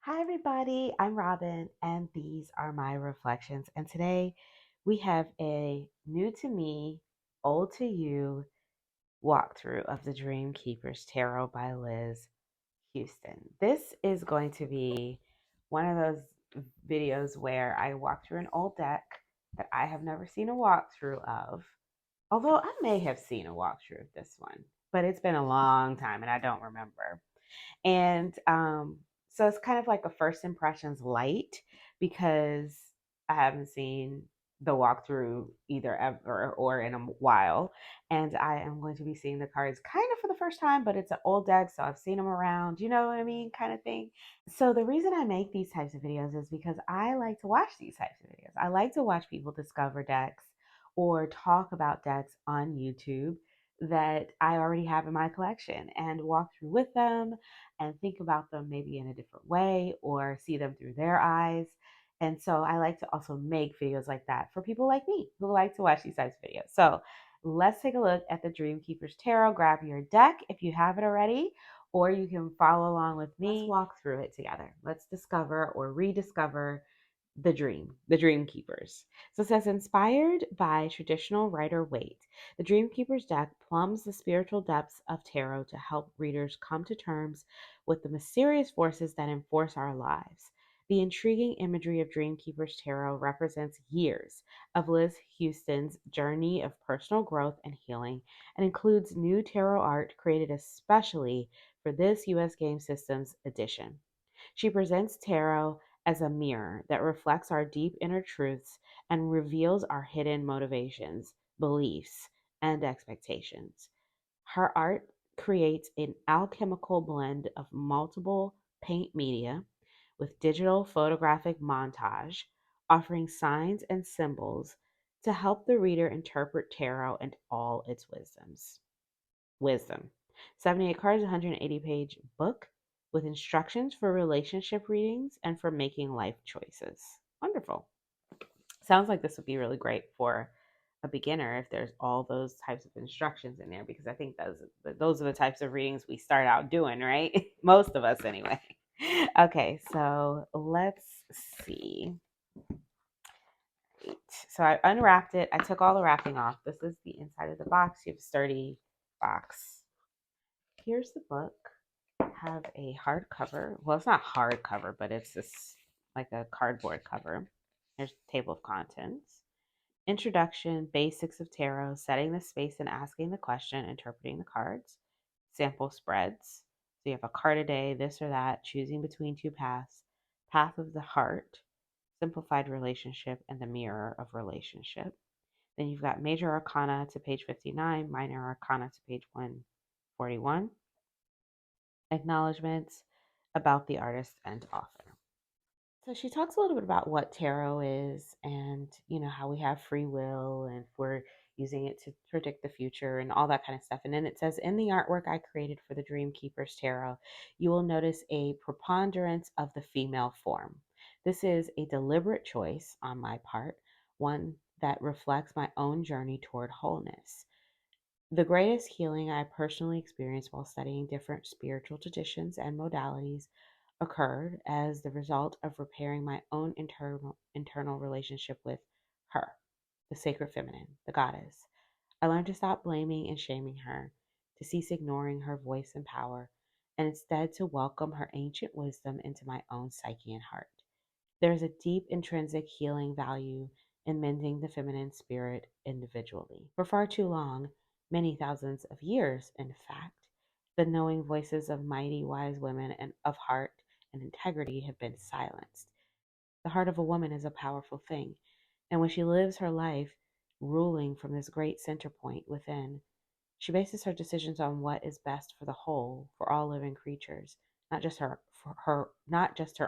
Hi, everybody. I'm Robin, and these are my reflections. And today we have a new to me, old to you walkthrough of the Dreamkeepers Tarot by Liz Houston. This is going to be one of those videos where I walk through an old deck that I have never seen a walkthrough of, although I may have seen a walkthrough of this one, but it's been a long time and I don't remember. And so it's kind of like a first impressions light because I haven't seen the walkthrough either ever or in a while. And I am going to be seeing the cards kind of for the first time, but it's an old deck, so I've seen them around, you know what I mean, kind of thing. So the reason I make these types of videos is because I like to watch these types of videos. I like to watch people discover decks or talk about decks on YouTube that I already have in my collection and walk through with them and think about them maybe in a different way or see them through their eyes. And so I like to also make videos like that for people like me who like to watch these types of videos. So let's take a look at the Dreamkeepers Tarot. Grab your deck if you have it already, or you can follow along with me. Let's walk through it together. Let's discover or rediscover the Dream Keepers. So it says, inspired by traditional Rider Waite, the Dream Keepers deck plumbs the spiritual depths of tarot to help readers come to terms with the mysterious forces that enforce our lives. The intriguing imagery of Dream Keepers Tarot represents years of Liz Houston's journey of personal growth and healing and includes new tarot art created especially for this U.S. Game Systems edition. She presents tarot as a mirror that reflects our deep inner truths and reveals our hidden motivations, beliefs, and expectations. Her art creates an alchemical blend of multiple paint media with digital photographic montage, offering signs and symbols to help the reader interpret tarot and all its wisdom. 78 cards, 180-page book with instructions for relationship readings and for making life choices. Wonderful. Sounds like this would be really great for a beginner if there's all those types of instructions in there, because I think those are the types of readings we start out doing, right? Most of us anyway. Okay, so let's see. Right. So I unwrapped it. I took all the wrapping off. This is the inside of the box. You have a sturdy box. Here's the book. Have a hardcover. Well, it's not hardcover, but it's this like a cardboard cover. There's a table of contents. Introduction, basics of tarot, setting the space and asking the question, interpreting the cards. Sample spreads. So you have a card a day, this or that, choosing between two paths. Path of the heart, simplified relationship, and the mirror of relationship. Then you've got major arcana to page 59, minor arcana to page 141. Acknowledgments about the artist and author. So she talks a little bit about what tarot is and, how we have free will and if we're using it to predict the future and all that kind of stuff. And then it says, in the artwork I created for the Dream Keepers Tarot, you will notice a preponderance of the female form. This is a deliberate choice on my part, one that reflects my own journey toward wholeness. The greatest healing I personally experienced while studying different spiritual traditions and modalities occurred as the result of repairing my own internal relationship with her, the sacred feminine, the goddess. I learned to stop blaming and shaming her, to cease ignoring her voice and power, and instead to welcome her ancient wisdom into my own psyche and heart. There is a deep intrinsic healing value in mending the feminine spirit individually. For far too long, many thousands of years, in fact, the knowing voices of mighty wise women and of heart and integrity have been silenced. The heart of a woman is a powerful thing, and when she lives her life ruling from this great center point within, she bases her decisions on what is best for the whole, for all living creatures, not just her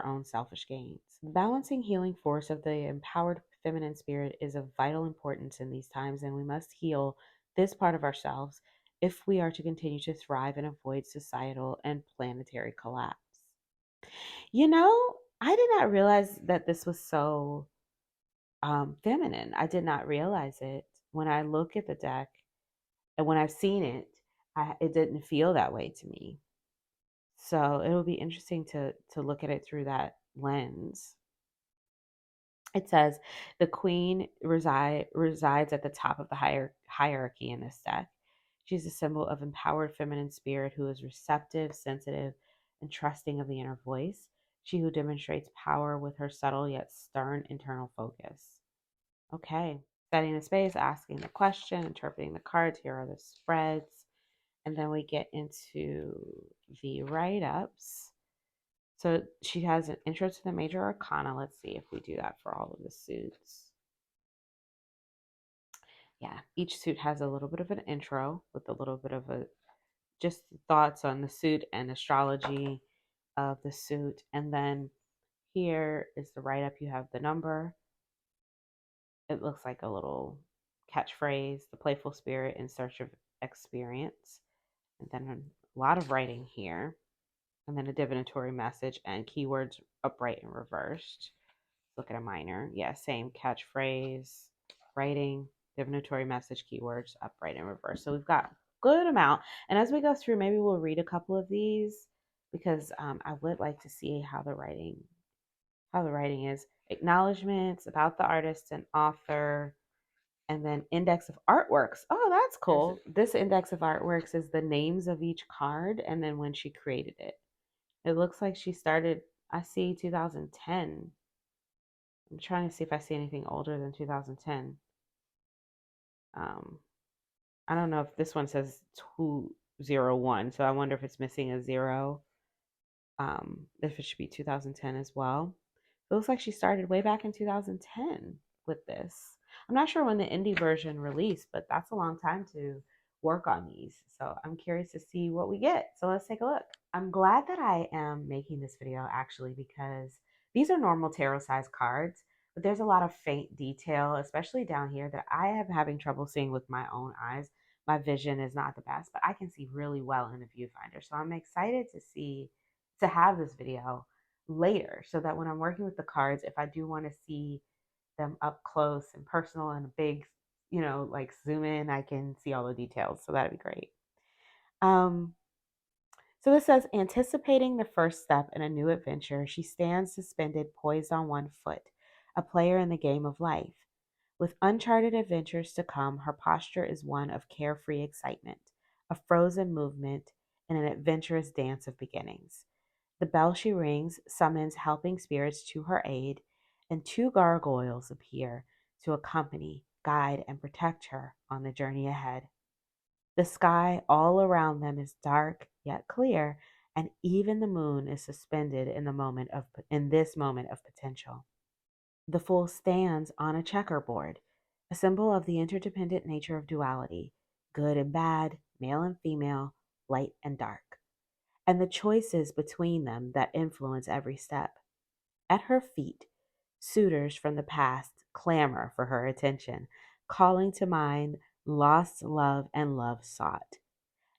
own selfish gains. The balancing healing force of the empowered feminine spirit is of vital importance in these times, and we must heal this part of ourselves if we are to continue to thrive and avoid societal and planetary collapse. I did not realize that this was so feminine. I did not realize it. When I look at the deck and when I've seen it, it didn't feel that way to me. So it'll be interesting to look at it through that lens. It says the queen resides at the top of the hierarchy in this deck. She's a symbol of empowered feminine spirit who is receptive, sensitive, and trusting of the inner voice. She who demonstrates power with her subtle yet stern internal focus. Okay, setting the space, asking the question, interpreting the cards. Here are the spreads. And then we get into the write ups. So she has an intro to the major arcana. Let's see if we do that for all of the suits. Yeah, each suit has a little bit of an intro with a little bit of a just thoughts on the suit and astrology of the suit. And then here is the write up. You have the number. It looks like a little catchphrase, the playful spirit in search of experience. And then a lot of writing here. And then a divinatory message and keywords upright and reversed. Look at a minor. Yeah, same catchphrase, writing, divinatory message, keywords, upright and reverse. So we've got a good amount. And as we go through, maybe we'll read a couple of these because I would like to see how the writing is. Acknowledgments about the artist and author, and then index of artworks. Oh, that's cool. This index of artworks is the names of each card and then when she created it. It looks like she started, I see 2010. I'm trying to see if I see anything older than 2010. Um, I don't know if this one says 201, so I wonder if it's missing a zero. If it should be 2010 as well. It looks like she started way back in 2010 with this. I'm not sure when the indie version released, but that's a long time to work on these. So I'm curious to see what we get. So let's take a look. I'm glad that I am making this video actually because these are normal tarot size cards, but there's a lot of faint detail, especially down here, that I am having trouble seeing with my own eyes. My vision is not the best, but I can see really well in the viewfinder. So I'm excited to have this video later so that when I'm working with the cards, if I do want to see them up close and personal and a big, like zoom in, I can see all the details. So that'd be great. Um, so this says, anticipating the first step in a new adventure, she stands suspended, poised on one foot, a player in the game of life. With uncharted adventures to come, her posture is one of carefree excitement, a frozen movement, and an adventurous dance of beginnings. The bell she rings summons helping spirits to her aid, and two gargoyles appear to accompany, guide, and protect her on the journey ahead. The sky all around them is dark yet clear, and even the moon is suspended in this moment of potential. The Fool stands on a checkerboard, a symbol of the interdependent nature of duality, good and bad, male and female, light and dark, and the choices between them that influence every step. At her feet, suitors from the past clamor for her attention, calling to mind lost love and love sought.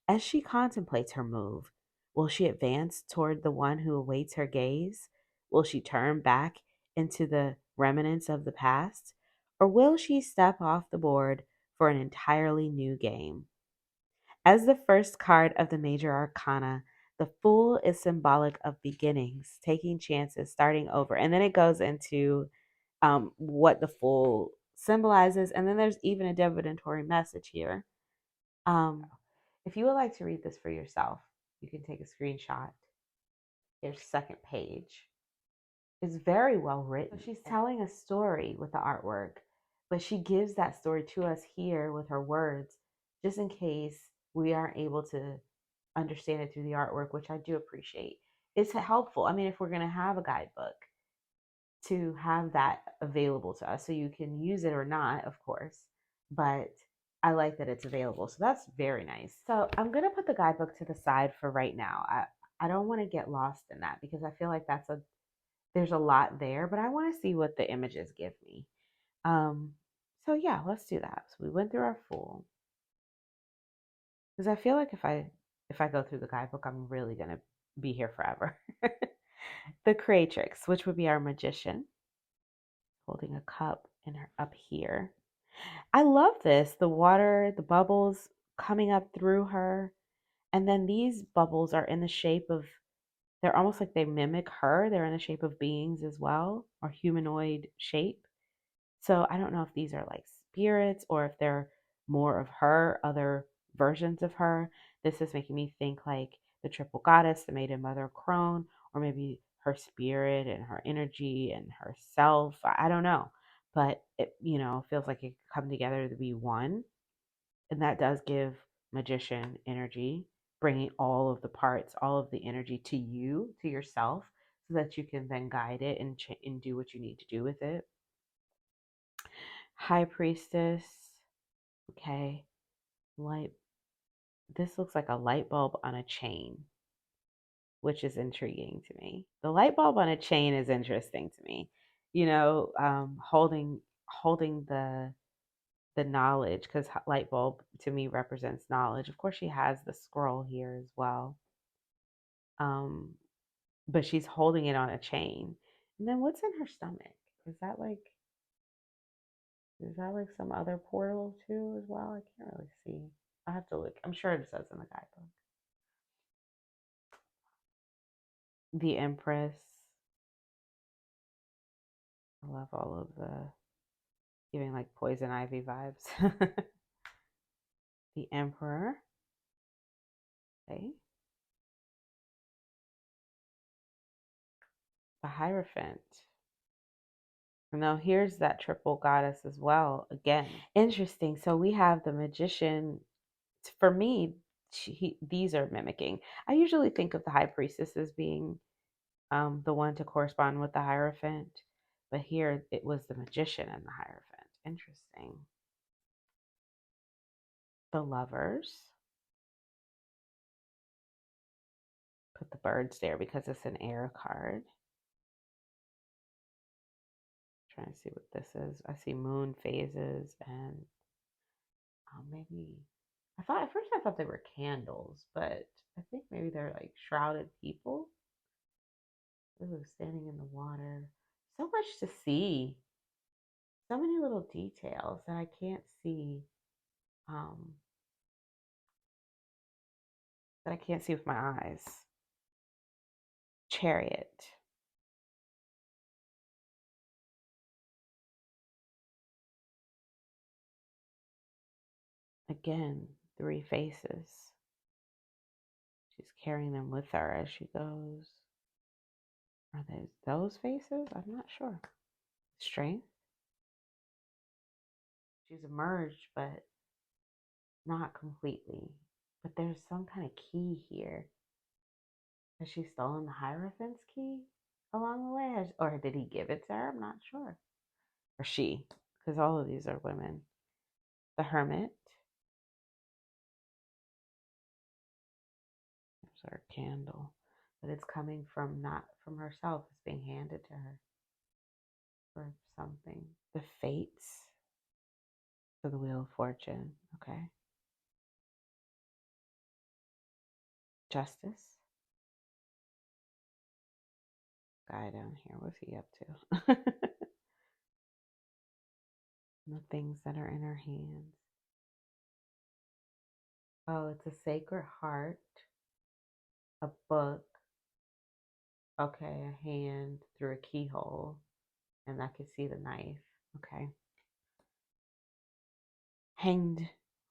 As she contemplates her move, will she advance toward the one who awaits her gaze? Will she turn back into the remnants of the past? Or will she step off the board for an entirely new game? As the first card of the major arcana, the Fool is symbolic of beginnings, taking chances, starting over. And then it goes into what the Fool symbolizes. And then there's even a divinatory message here. If you would like to read this for yourself, you can take a screenshot. Here's second page. It's very well written. So she's telling a story with the artwork, but she gives that story to us here with her words, just in case we aren't able to understand it through the artwork, which I do appreciate. It's helpful. I mean, if we're going to have a guidebook, to have that available to us so you can use it or not, of course, but I like that it's available. So that's very nice. So I'm going to put the guidebook to the side for right now. I don't want to get lost in that because I feel like there's a lot there, but I want to see what the images give me. So yeah, let's do that. So we went through our Fool. Because I feel like if I go through the guidebook, I'm really gonna be here forever. The Creatrix, which would be our magician, holding a cup in her up here. I love this. The water, the bubbles coming up through her. And then these bubbles are in the shape of They're almost like they mimic her. They're in the shape of beings as well, or humanoid shape. So I don't know if these are like spirits or if they're more of her, other versions of her. This is making me think like the triple goddess, the maiden mother crone, or maybe her spirit and her energy and herself. I don't know. But it, feels like it could come together to be one. And that does give magician energy, bringing all of the parts, all of the energy to you, to yourself, so that you can then guide it and do what you need to do with it. High priestess. Okay. Light. This looks like a light bulb on a chain, which is intriguing to me. The light bulb on a chain is interesting to me. Holding the knowledge, because light bulb to me represents knowledge. Of course, she has the scroll here as well, but she's holding it on a chain. And then what's in her stomach? Is that like some other portal too as well? I can't really see. I have to look. I'm sure it says in the guidebook. The Empress. I love all of the giving like poison ivy vibes. The Emperor. Okay. The Hierophant. Now here's that triple goddess as well. Again, interesting. So we have the magician. For me, these are mimicking. I usually think of the high priestess as being the one to correspond with the Hierophant, but here it was the magician and the Hierophant. Interesting. The Lovers. Put the birds there because it's an air card. Trying to see what this is. I see moon phases and maybe at first I thought they were candles, but I think maybe they're like shrouded people. Ooh, standing in the water. So much to see. So many little details that I can't see. Um, that I can't see with my eyes. Chariot. Again, three faces. She's carrying them with her as she goes. Are those faces? I'm not sure. Strength. She's emerged, but not completely. But there's some kind of key here. Has she stolen the Hierophant's key along the way? Or did he give it to her? I'm not sure. Or she, because all of these are women. The Hermit. There's our candle. But it's coming from not from herself. It's being handed to her for something. The Fates. For the Wheel of Fortune. Okay. Justice. Guy down here. What's he up to? The things that are in her hands. Oh, it's a Sacred Heart, a book, okay, a hand through a keyhole, and I can see the knife. Okay. Hanged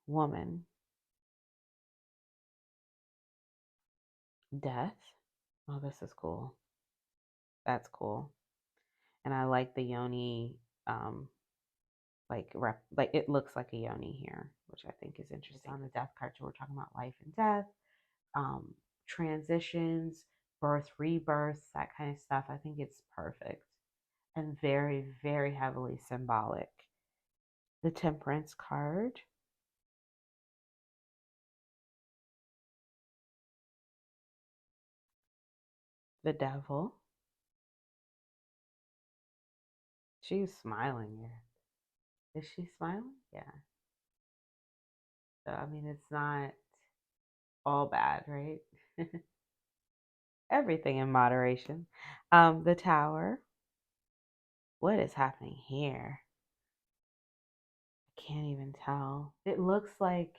Woman. Death. Oh, this is cool. That's cool. And I like the yoni, like it looks like a yoni here, which I think is interesting. On the death card, so we're talking about life and death, transitions, birth, rebirth, that kind of stuff. I think it's perfect and very, very heavily symbolic. The Temperance card. The Devil. She's smiling here. Is she smiling? Yeah. So, I mean, it's not all bad, right? Everything in moderation. The Tower. What is happening here? I can't even tell. It looks like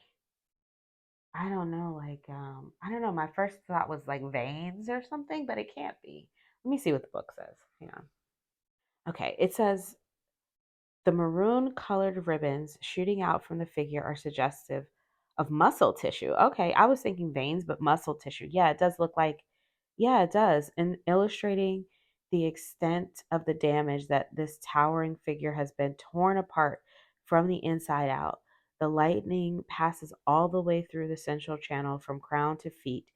I don't know, like, I don't know. My first thought was like veins or something, but it can't be. Let me see what the book says. Hang on. Okay, it says the maroon colored ribbons shooting out from the figure are suggestive of muscle tissue. Okay, I was thinking veins, but muscle tissue. Yeah, it does look like, yeah, it does. And illustrating the extent of the damage that this towering figure has been torn apart from the inside out. The lightning passes all the way through the central channel from crown to feet.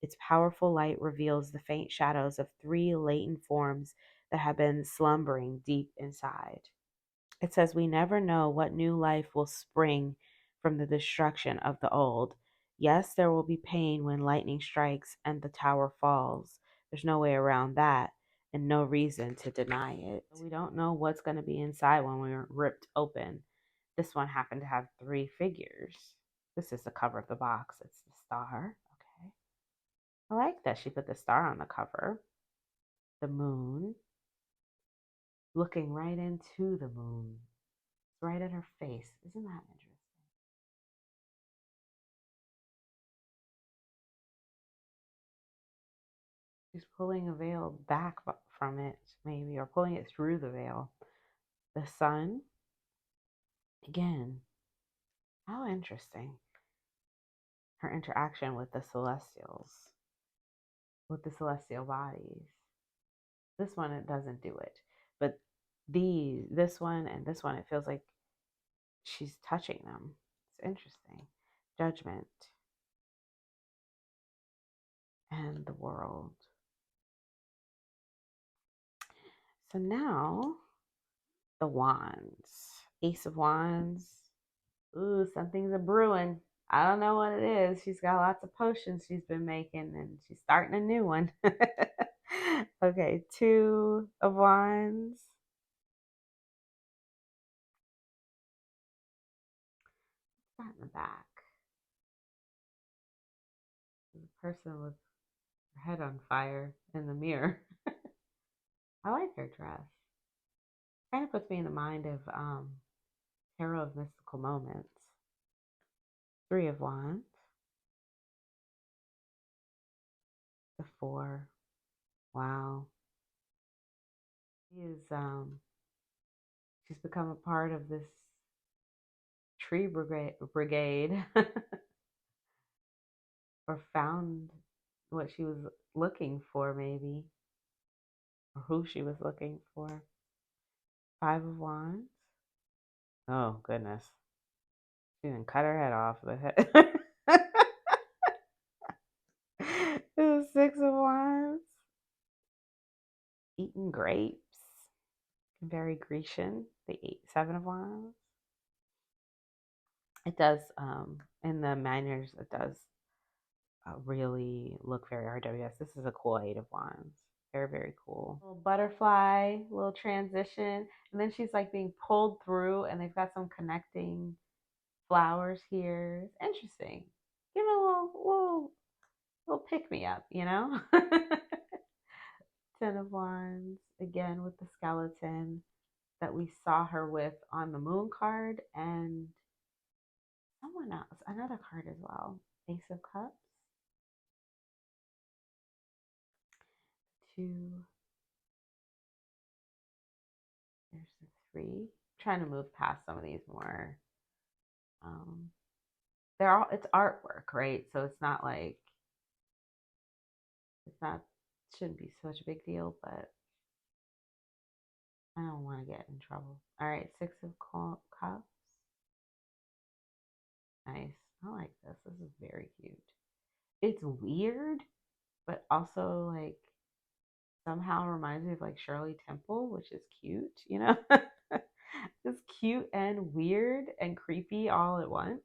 Its powerful light reveals the faint shadows of three latent forms that have been slumbering deep inside. It says, we never know what new life will spring from the destruction of the old. Yes, there will be pain when lightning strikes and the tower falls. There's no way around that, and no reason to deny it. We don't know what's going to be inside when we're ripped open. This one happened to have three figures. This is the cover of the box. It's the star. Okay. I like that she put the star on the cover. The moon, looking right into the moon. Right at her face. Isn't that interesting? She's pulling a veil back from it, maybe, or pulling it through the veil. The sun, again, how interesting. Her interaction with the celestials, with the celestial bodies. This one, it doesn't do it. But this one and this one, it feels like she's touching them. It's interesting. Judgment and the world. So now the wands. Ace of Wands. Ooh, something's a brewing. I don't know what it is. She's got lots of potions she's been making, and she's starting a new one. Okay, Two of Wands. What's that in the back? There's a person with her head on fire in the mirror. I like her dress. Kind of puts me in the mind of Tarot of Mystical Moments. Three of Wands. The Four. Wow. She is she's become a part of this tree brigade or found what she was looking for, maybe, or who she was looking for. Five of Wands. Oh, goodness. She didn't cut her head off. The head. The Six of Wands. Eating grapes. Very Grecian. The Seven of Wands. It does, in the minors, it does really look very RWS. This is a cool Eight of Wands. Very, very cool. Little butterfly, little transition. And then she's like being pulled through, and they've got some connecting flowers here. It's interesting. Give it a little pick me up, you know? Ten of Wands, again with the skeleton that we saw her with on the moon card, and someone else, another card as well. Ace of Cups. Two. There's the three. I'm trying to move past some of these more. Um, they're all, it's artwork, right? So it's not like it's not shouldn't be such a big deal, but I don't want to get in trouble. All right, Six of Cups. Nice. I like this. This is very cute. It's weird, but also like somehow reminds me of like Shirley Temple, which is cute, you know? It's cute and weird and creepy all at once.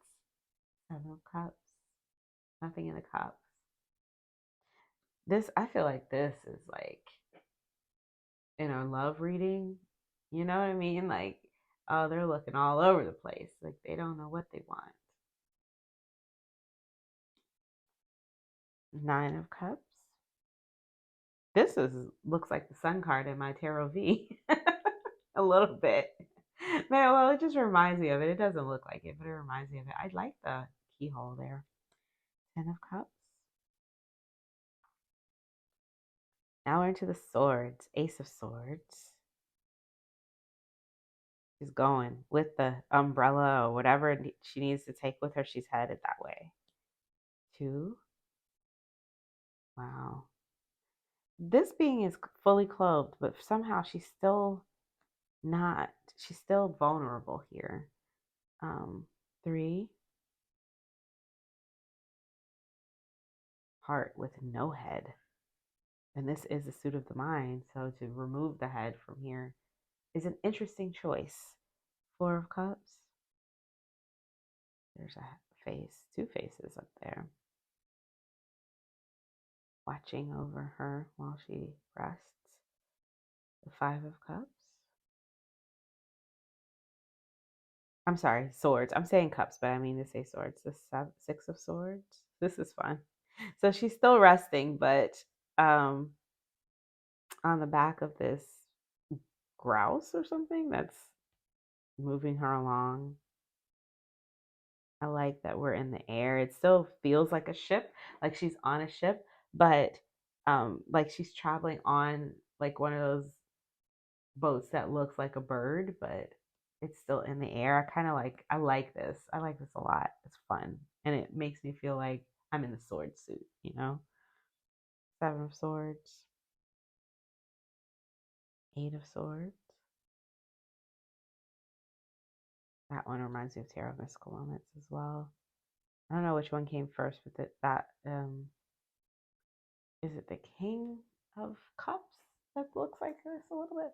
Seven of Cups. Nothing in the cups. This, I feel like this is like in a love reading. You know what I mean? Like, oh, they're looking all over the place. Like they don't know what they want. Nine of Cups. This is looks like the Sun card in my Tarot V. A little bit. Man, well, it just reminds me of it. It doesn't look like it, but it reminds me of it. I like the keyhole there. Ten of Cups. Now we're into the Swords. Ace of Swords. She's going with the umbrella or whatever she needs to take with her. She's headed that way. Two. Wow. This being is fully clothed, but somehow she's still not, she's still vulnerable here. Three. Heart with no head. And this is a suit of the mind, so to remove the head from here is an interesting choice. Four of Cups. There's a face, two faces up there, watching over her while she rests. The Five of Cups. I'm sorry, Swords. I'm saying cups, but I mean to say swords. The Six of Swords. This is fun. So she's still resting, but um, on the back of this grouse or something that's moving her along. I like that we're in the air. It still feels like a ship, like she's on a ship, but like she's traveling on like one of those boats that looks like a bird, but it's still in the air. I like this. I like this a lot. It's fun. And it makes me feel like I'm in the sword suit, you know? Seven of Swords, Eight of Swords. That one reminds me of Tarot Mystical Moments as well. I don't know which one came first, but that is it the King of Cups that looks like this a little bit?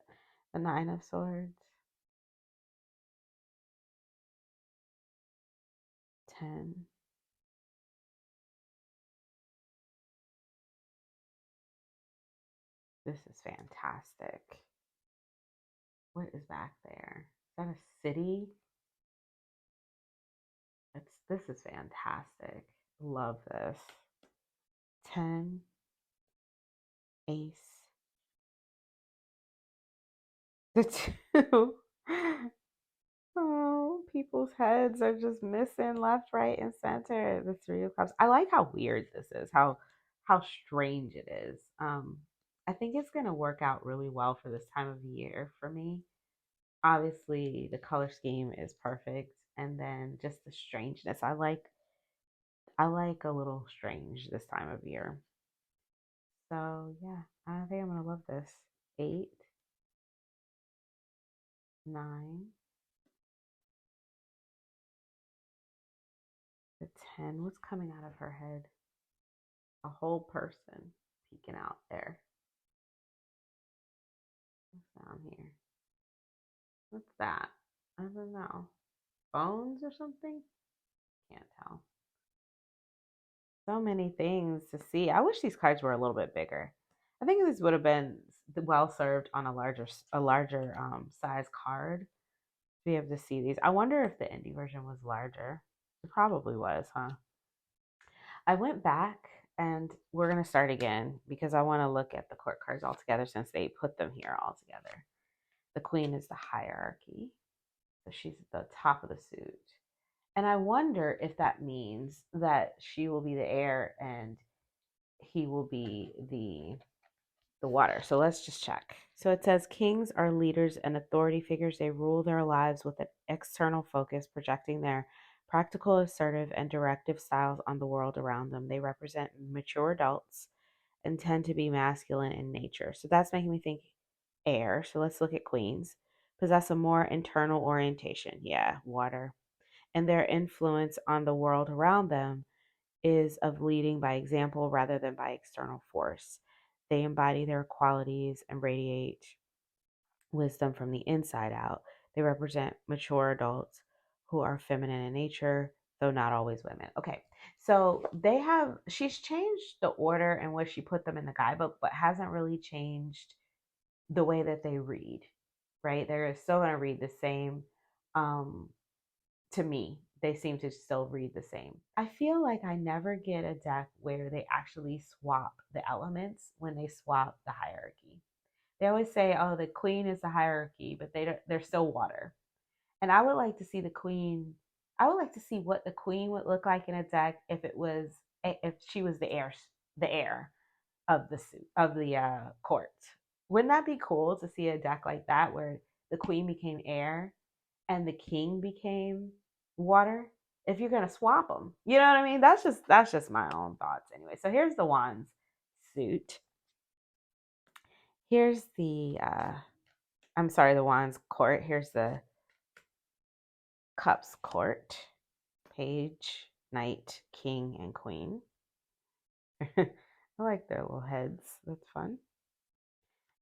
The Nine of Swords, 10. This is fantastic. What is back there? Is that a city? This is fantastic. Love this. 10, Ace, the two. Oh, people's heads are just missing left, right, and center. The Three of Cups. I like how weird this is. How strange it is. I think it's gonna work out really well for this time of year for me. Obviously, the color scheme is perfect, and then just the strangeness. I like a little strange this time of year. So yeah, I think I'm gonna love this. Eight, nine, the 10. What's coming out of her head? A whole person peeking out there. What's down here? What's that? I don't know. Bones or something? Can't tell. So many things to see. I wish these cards were a little bit bigger. I think this would have been well served on a larger size card to be able to see these. I wonder if the indie version was larger. It probably was, huh? I went back and we're going to start again because I want to look at the court cards all together since they put them here all together. The Queen is the hierarchy. So she's at the top of the suit. And I wonder if that means that she will be the air and he will be the water. So let's just check. So it says kings are leaders and authority figures. They rule their lives with an external focus, projecting their practical, assertive, and directive styles on the world around them. They represent mature adults and tend to be masculine in nature. So that's making me think air. So let's look at queens. Possess a more internal orientation. Yeah, water. And their influence on the world around them is of leading by example rather than by external force. They embody their qualities and radiate wisdom from the inside out. They represent mature adults who are feminine in nature, though not always women. Okay, so she's changed the order in which she put them in the guidebook, but hasn't really changed the way that they read, right? They're still going to read the same. Um, to me, they seem to still read the same. I feel like I never get a deck where they actually swap the elements when they swap the hierarchy. They always say, "Oh, the queen is the hierarchy," but they're still water. And I would like to see the queen. I would like to see what the queen would look like in a deck if it was if she was the heir of the court. Wouldn't that be cool to see a deck like that where the queen became air and the king became water? If you're gonna swap them, you know what I mean? That's just my own thoughts anyway. So here's the wands suit. Here's the wands court. Here's the cups court. Page, knight, king, and queen. I like their little heads. That's fun.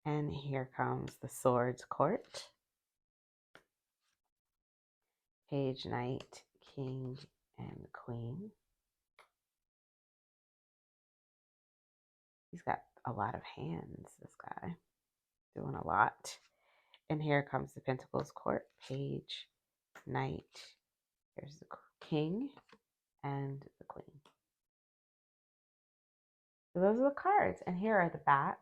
And here comes the swords court. Page, knight, king, and queen. He's got a lot of hands, this guy. Doing a lot. And here comes the pentacles court. Page, knight. There's the king and the queen. So those are the cards. And here are the backs.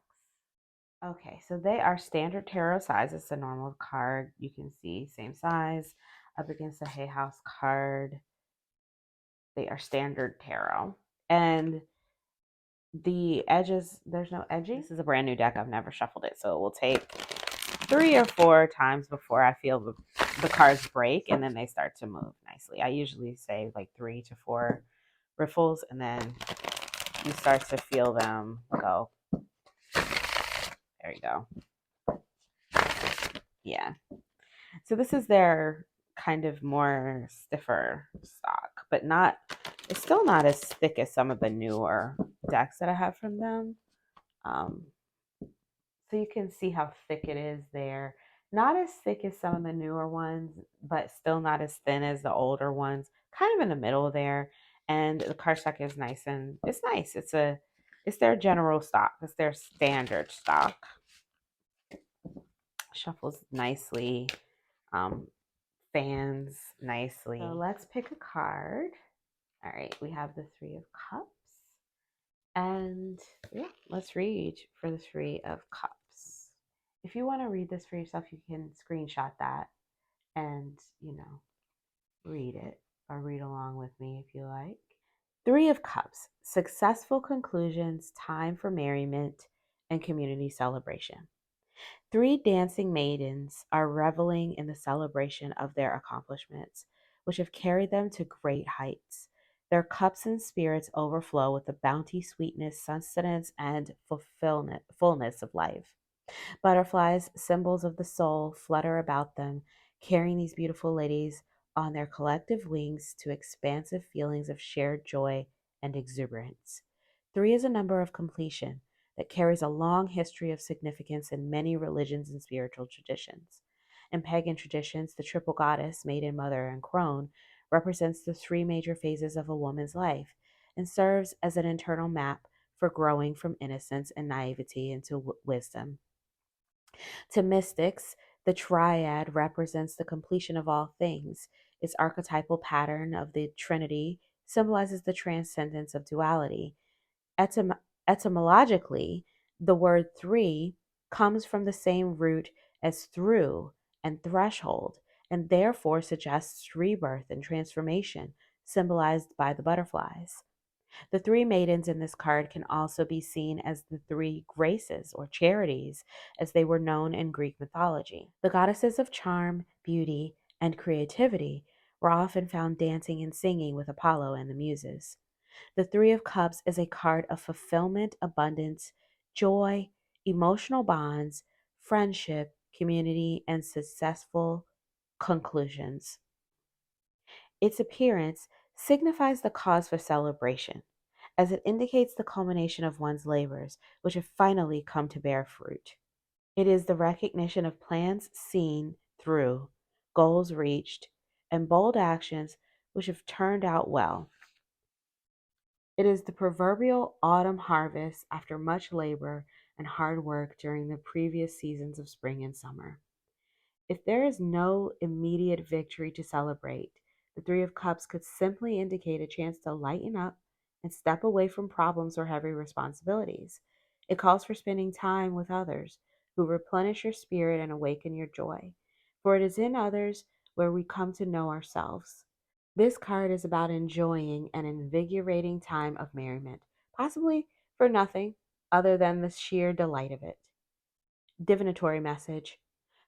Okay, so they are standard tarot size. It's a normal card. You can see same size up against the Hay House card. They are standard tarot. And the edges, there's no edging. This is a brand new deck. I've never shuffled it. So it will take 3 or 4 times before I feel the cards break and then they start to move nicely. I usually say like 3 to 4 riffles and then you start to feel them go. There you go. Yeah. So this is their kind of more stiffer stock, but it's still not as thick as some of the newer decks that I have from them. So you can see how thick it is there. Not as thick as some of the newer ones, but still not as thin as the older ones. Kind of in the middle there. And the cardstock is nice and it's nice. It's their general stock. It's their standard stock. Shuffles nicely. Fans nicely. So let's pick a card. All right, we have the Three of Cups. And yeah, let's read for the Three of Cups. If you want to read this for yourself, you can screenshot that and, read it or read along with me if you like. Three of Cups, successful conclusions, time for merriment and community celebration. 3 dancing maidens are reveling in the celebration of their accomplishments, which have carried them to great heights. Their cups and spirits overflow with the bounty, sweetness, sustenance, and fullness of life. Butterflies, symbols of the soul, flutter about them, carrying these beautiful ladies on their collective wings to expansive feelings of shared joy and exuberance. 3 is a number of completion that carries a long history of significance in many religions and spiritual traditions. In pagan traditions, the triple goddess, maiden, mother, and crone, represents the 3 major phases of a woman's life and serves as an internal map for growing from innocence and naivety into wisdom. To mystics, the triad represents the completion of all things. Its archetypal pattern of the Trinity symbolizes the transcendence of duality. Etymologically, the word 3 comes from the same root as through and threshold, and therefore suggests rebirth and transformation, symbolized by the butterflies. The 3 maidens in this card can also be seen as the 3 graces or charities, as they were known in Greek mythology. The goddesses of charm, beauty, and creativity were often found dancing and singing with Apollo and the Muses. The 3 of Cups is a card of fulfillment, abundance, joy, emotional bonds, friendship, community, and successful conclusions. Its appearance signifies the cause for celebration, as it indicates the culmination of one's labors, which have finally come to bear fruit. It is the recognition of plans seen through, goals reached, and bold actions which have turned out well. It is the proverbial autumn harvest after much labor and hard work during the previous seasons of spring and summer. If there is no immediate victory to celebrate, the Three of Cups could simply indicate a chance to lighten up and step away from problems or heavy responsibilities. It calls for spending time with others who replenish your spirit and awaken your joy. For it is in others where we come to know ourselves. This card is about enjoying an invigorating time of merriment, possibly for nothing other than the sheer delight of it. Divinatory message.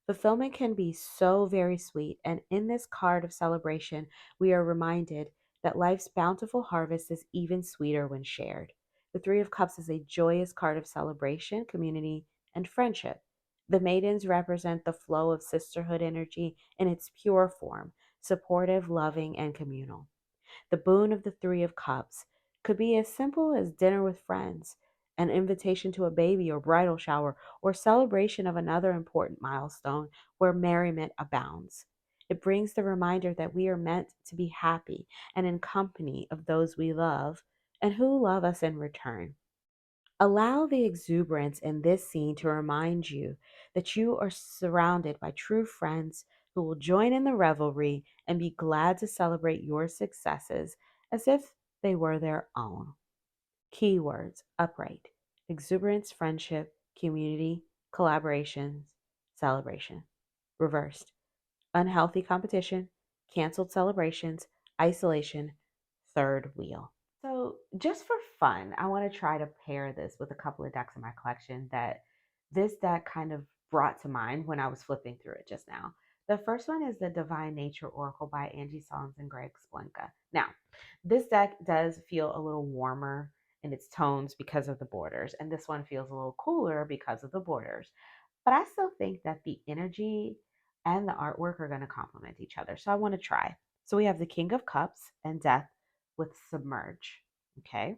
Fulfillment can be so very sweet, and in this card of celebration, we are reminded that life's bountiful harvest is even sweeter when shared. The Three of Cups is a joyous card of celebration, community, and friendship. The maidens represent the flow of sisterhood energy in its pure form, supportive, loving, and communal. The boon of the Three of Cups could be as simple as dinner with friends, an invitation to a baby or bridal shower, or celebration of another important milestone where merriment abounds. It brings the reminder that we are meant to be happy and in company of those we love and who love us in return. Allow the exuberance in this scene to remind you that you are surrounded by true friends who will join in the revelry and be glad to celebrate your successes as if they were their own. Keywords: upright, exuberance, friendship, community, collaborations, celebration. Reversed: unhealthy competition, canceled celebrations, isolation, third wheel. So, just for fun, I want to try to pair this with a couple of decks in my collection that this deck kind of brought to mind when I was flipping through it just now. The first one is the Divine Nature Oracle by Angie Solms and Greg Splenka. Now, this deck does feel a little warmer in its tones because of the borders, and this one feels a little cooler because of the borders. But I still think that the energy and the artwork are going to complement each other. So I want to try. So we have the King of Cups and Death with Submerge. Okay.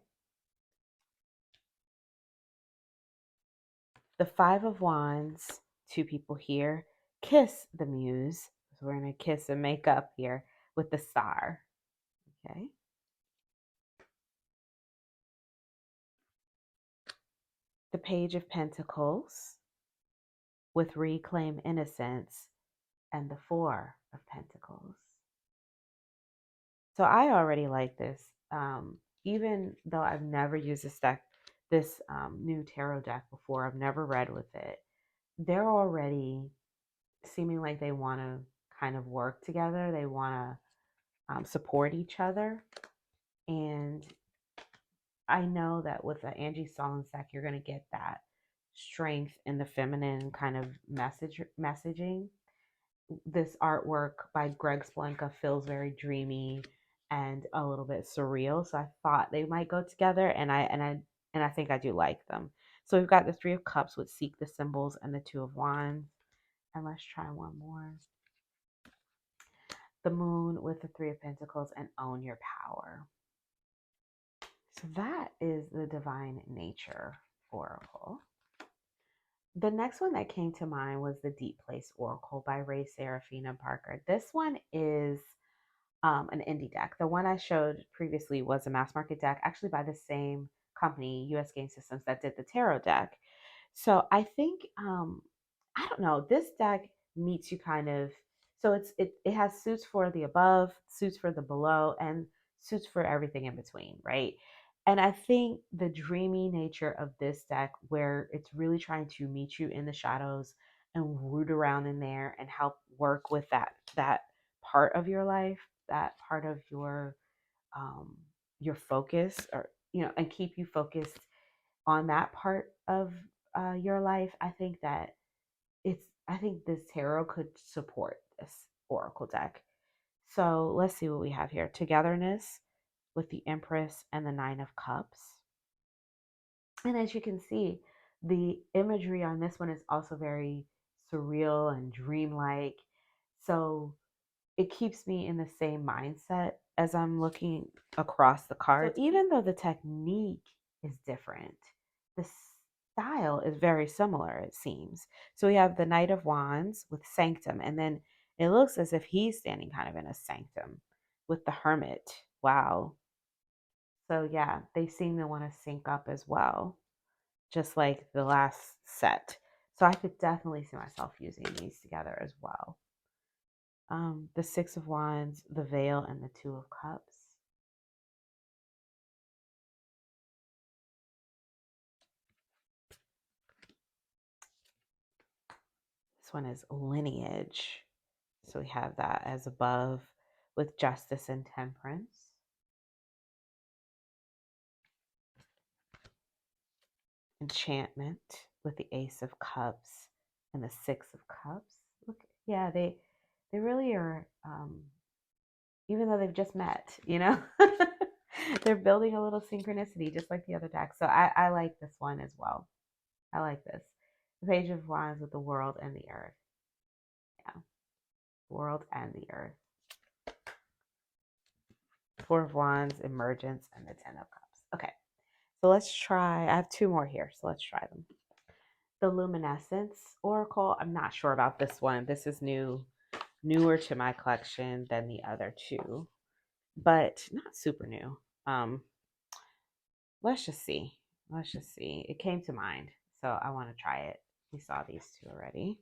The Five of Wands, two people here. Kiss the Muse. So we're going to kiss and make up here with the Star. Okay. The Page of Pentacles with Reclaim Innocence and the Four of Pentacles. So I already like this. Even though I've never used this new tarot deck before, I've never read with it. They're already seeming like they want to kind of work together. They want to support each other. And I know that with the Angie Solomon deck, you're going to get that strength in the feminine kind of messaging. This artwork by Greg Splenka feels very dreamy and a little bit surreal. So I thought they might go together, and I think I do like them. So we've got the Three of Cups with Seek the Symbols and the Two of Wands. And let's try one more. The Moon with the Three of Pentacles and Own Your Power. So that is the Divine Nature Oracle. The next one that came to mind was the Deep Place Oracle by Ray Serafina Parker. This one is an indie deck. The one I showed previously was a mass market deck, actually by the same company, US Game Systems, that did the tarot deck. So I think I don't know, this deck meets you kind of, so it has suits for the above, suits for the below, and suits for everything in between, right? And I think the dreamy nature of this deck, where it's really trying to meet you in the shadows and root around in there and help work with that part of your life, that part of um your focus, or and keep you focused on that part of your life. I think this tarot could support this oracle deck. So let's see what we have here. Togetherness with the Empress and the Nine of Cups. And as you can see, the imagery on this one is also very surreal and dreamlike. So it keeps me in the same mindset as I'm looking across the cards. So even though the technique is different, the style is very similar, it seems. So we have the Knight of Wands with Sanctum, and then it looks as if he's standing kind of in a sanctum with the Hermit. Wow. So yeah, they seem to want to sync up as well, just like the last set. So I could definitely see myself using these together as well. The Six of Wands, the Veil, and the Two of Cups. This one is Lineage. So we have that as above with Justice and Temperance. Enchantment with the Ace of Cups and the Six of Cups. Look, yeah, they really are. Even though they've just met, they're building a little synchronicity, just like the other deck. So I like this one as well. I like this. The Page of Wands with the World and the Earth. Yeah, World and the Earth. Four of Wands, Emergence, and the Ten of Cups. Okay, so let's try. I have two more here, so let's try them. The Luminescence Oracle. I'm not sure about this one. This is newer to my collection than the other two, but not super new. Let's just see. Let's just see. It came to mind, so I want to try it. We saw these two already.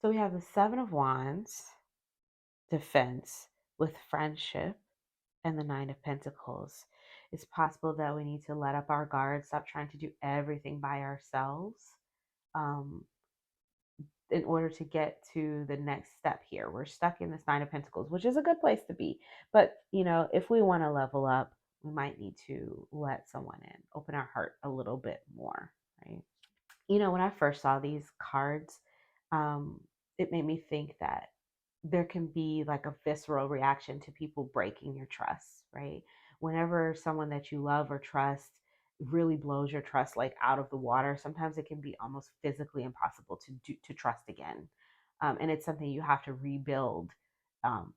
So we have the Seven of Wands, Defense with Friendship, and the Nine of Pentacles. It's possible that we need to let up our guard, stop trying to do everything by ourselves. In order to get to the next step here. We're stuck in this Nine of Pentacles, which is a good place to be. But, if we want to level up, we might need to let someone in, open our heart a little bit more, right? When I first saw these cards, it made me think that there can be like a visceral reaction to people breaking your trust, right? Whenever someone that you love or trust really blows your trust like out of the water, sometimes it can be almost physically impossible to trust again. And it's something you have to rebuild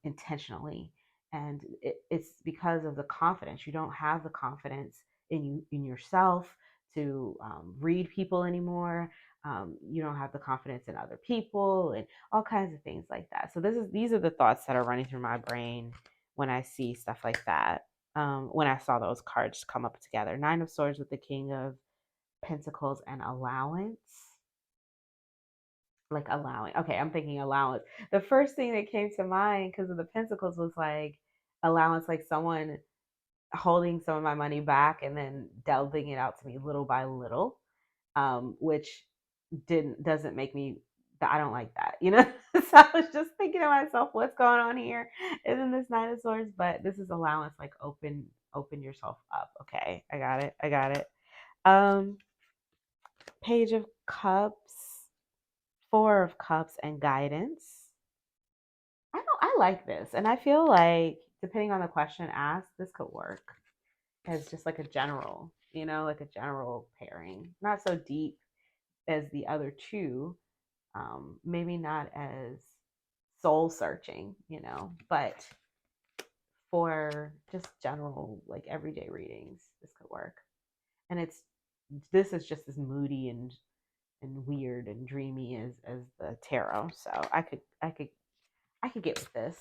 intentionally. And it's because of the confidence. You don't have the confidence in yourself to read people anymore. You don't have the confidence in other people and all kinds of things like that. So these are the thoughts that are running through my brain when I see stuff like that. When I saw those cards come up together. Nine of Swords with the King of Pentacles and allowance. Like allowing. Okay, I'm thinking allowance. The first thing that came to mind because of the Pentacles was like allowance, like someone holding some of my money back and then delving it out to me little by little, which doesn't make me. I don't like that, So I was just thinking to myself, what's going on here? Isn't this Nine of Swords? But this is allowance, like open yourself up. Okay, I got it. I got it. Page of Cups, Four of Cups, and guidance. I like this, and I feel like depending on the question asked, this could work as just like a general, like a general pairing. Not so deep as the other two, maybe not as soul searching, but for just general, like everyday readings, this could work. And this is just as moody and weird and dreamy as the tarot. So I could get with this.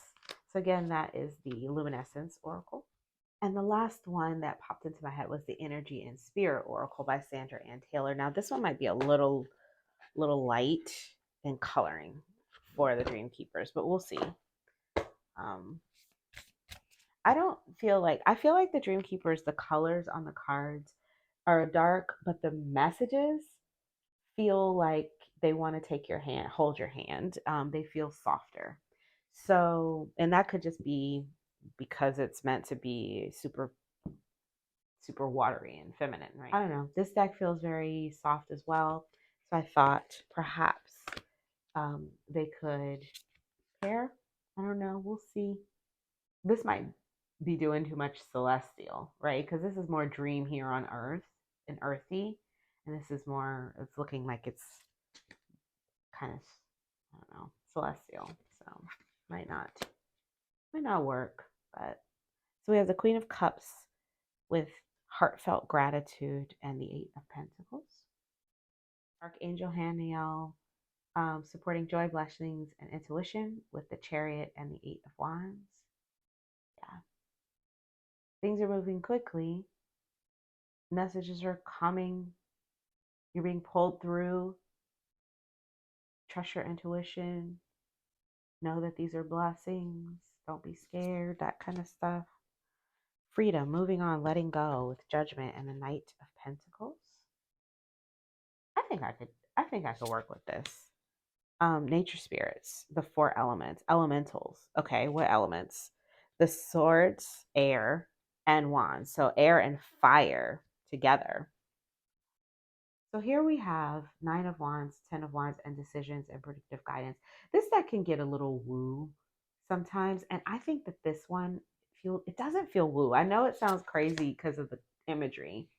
So again, that is the Luminescence Oracle. And the last one that popped into my head was the Energy and Spirit Oracle by Sandra Ann Taylor. Now this one might be a little light in coloring for the Dreamkeepers, but we'll see. I feel like the Dreamkeepers, the colors on the cards are dark, but the messages feel like they want to take your hand, hold your hand. They feel softer. So, and that could just be because it's meant to be super, super watery and feminine, right? I don't know. This deck feels very soft as well. So I thought perhaps they could pair. I don't know. We'll see. This might be doing too much celestial, right? Because this is more dream here on Earth and earthy, and this is more. It's looking like it's kind of, I don't know, celestial. So might not work. But so we have the Queen of Cups with heartfelt gratitude and the Eight of Pentacles. Archangel Haniel, supporting joy, blessings, and intuition with the Chariot and the Eight of Wands. Yeah. Things are moving quickly. Messages are coming. You're being pulled through. Trust your intuition. Know that these are blessings. Don't be scared. That kind of stuff. Freedom, moving on, letting go with Judgment and the Knight of Pentacles. I think I could work with this. nature spirits, the four elements, elementals. Okay, what elements? The swords, air, and wands. So air and fire together. So here we have Nine of Wands, Ten of Wands, and decisions and predictive guidance. This deck can get a little woo sometimes, and I think that this one it doesn't feel woo. I know it sounds crazy because of the imagery,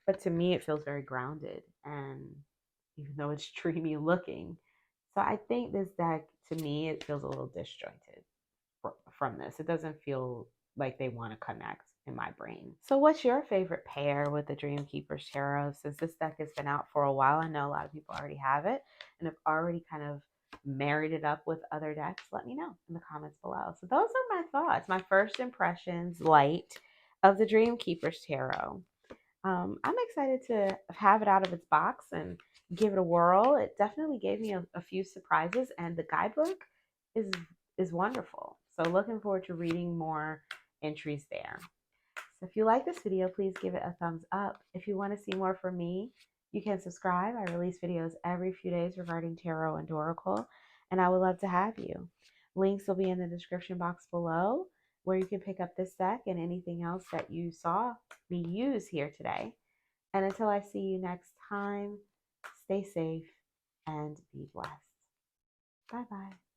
but to me it feels very grounded, and even though it's dreamy looking. So I think this deck, to me, it feels a little disjointed from this. It doesn't feel like they want to connect in my brain. So what's your favorite pair with the Dreamkeepers Tarot? Since this deck has been out for a while, I know a lot of people already have it and have already kind of married it up with other decks. Let me know in the comments below. So those are my thoughts, my first impressions, light, of the Dreamkeepers Tarot. I'm excited to have it out of its box and give it a whirl. It definitely gave me a few surprises, and the guidebook is is wonderful. So looking forward to reading more entries there. So if you like this video, please give it a thumbs up. If you want to see more from me, you can subscribe. I release videos every few days regarding tarot and oracle, and I would love to have you. Links will be in the description box below, where you can pick up this deck and anything else that you saw me use here today. And until I see you next time, stay safe and be blessed. Bye bye.